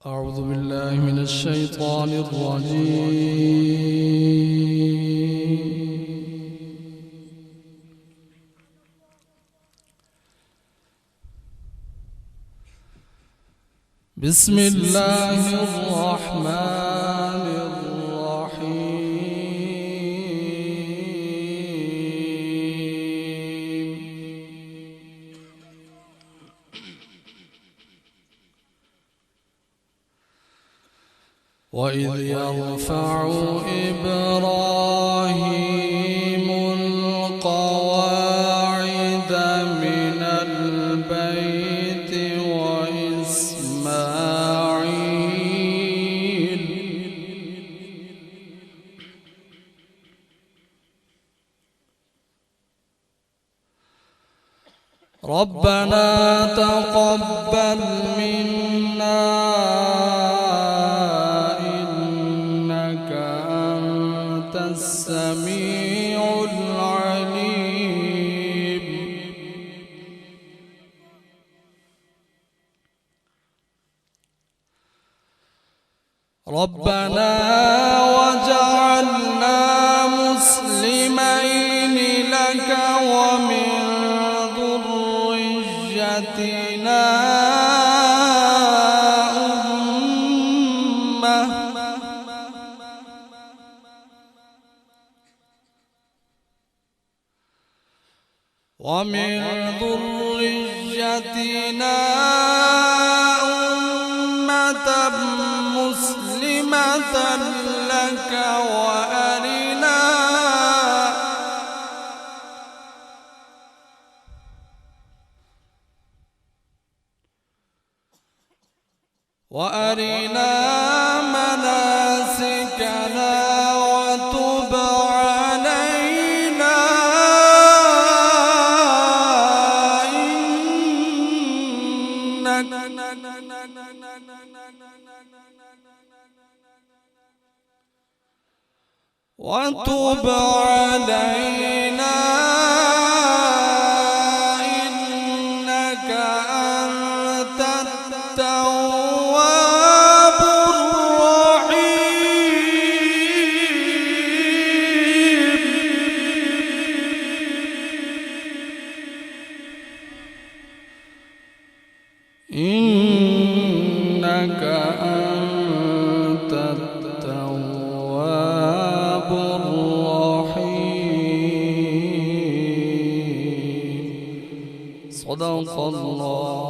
أعوذ بالله من الشيطان الرجيم. بسم الله الرحمن الرحيم. وإذ يرفع إبراهيم القواعد من البيت وإسماعيل ربنا تقبل منا السميع العليم. ربنا وجعلنا مسلمين لك ومن ذريتنا أمة مسلمة لك وأرنا مناسكنا وتب علينا وتب علينا إنك أنت التواب الرحيم. إنك أنت التواب الرحيم. صدق الله.